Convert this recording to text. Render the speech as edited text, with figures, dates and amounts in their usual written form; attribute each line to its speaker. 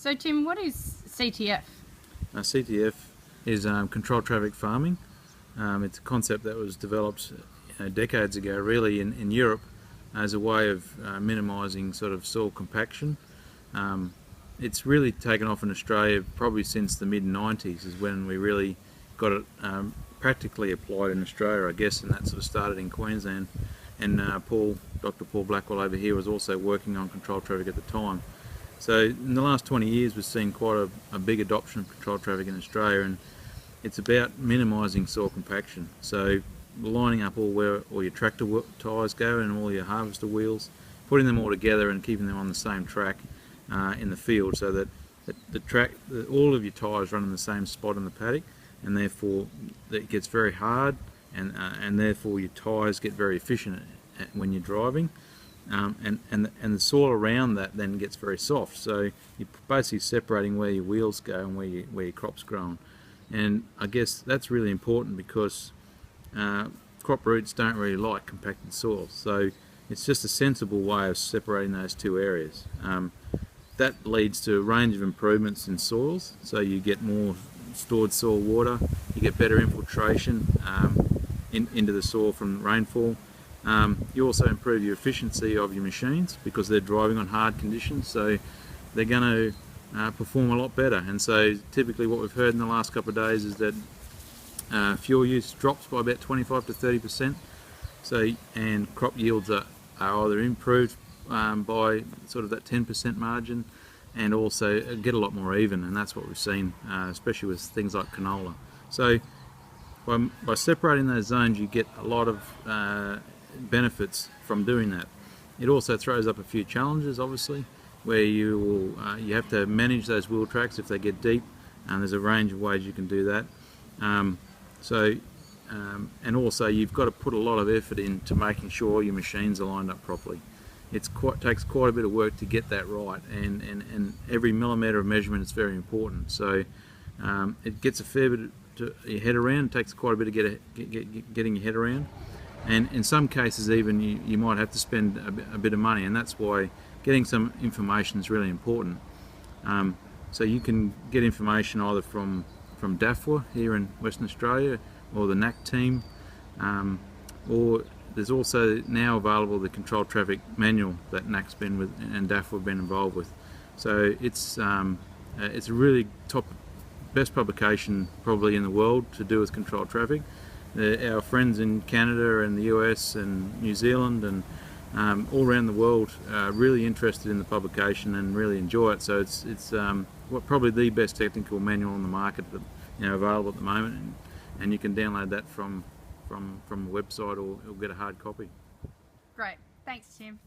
Speaker 1: So Tim, what is CTF?
Speaker 2: CTF is controlled traffic farming. It's a concept that was developed decades ago, really in Europe, as a way of minimising sort of soil compaction. It's really taken off in Australia probably since the mid-90s is when we really got it practically applied in Australia, I guess, and that sort of started in Queensland. And Dr. Paul Blackwell over here was also working on controlled traffic at the time. So in the last 20 years we've seen quite a big adoption of controlled traffic in Australia, and it's about minimising soil compaction. So lining up where all your tractor tyres go and all your harvester wheels, putting them all together and keeping them on the same track in the field, so that all of your tyres run in the same spot in the paddock, and therefore it gets very hard, and therefore your tyres get very efficient when you're driving. And the soil around that then gets very soft, so you're basically separating where your wheels go and where your crop's grown. And I guess that's really important because crop roots don't really like compacted soil, so it's just a sensible way of separating those two areas. That leads to a range of improvements in soils, so you get more stored soil water, you get better infiltration into the soil from rainfall. You also improve your efficiency of your machines because they're driving on hard conditions, so they're going to perform a lot better. And so typically what we've heard in the last couple of days is that fuel use drops by about 25 to 30%, and crop yields are either improved by sort of that 10% margin, and also get a lot more even, and that's what we've seen, especially with things like canola. So by separating those zones you get a lot of benefits from doing that. It also throws up a few challenges, obviously, where you have to manage those wheel tracks if they get deep, and there's a range of ways you can do that. And also you've got to put a lot of effort into making sure your machines are lined up properly. It takes quite a bit of work to get that right, and every millimetre of measurement is very important. So it gets a fair bit to your head around. It takes quite a bit of getting your head around. And in some cases even you might have to spend a bit of money, and that's why getting some information is really important. So you can get information either from DAFWA here in Western Australia, or the NACC team, or there's also now available the controlled traffic manual that NACC's been with and DAFWA have been involved with. So it's a really best publication probably in the world to do with controlled traffic. Our friends in Canada and the US and New Zealand and all around the world are really interested in the publication and really enjoy it. So it's probably the best technical manual on the market that, available at the moment, and you can download that from the website or get a hard copy.
Speaker 1: Great, thanks Tim.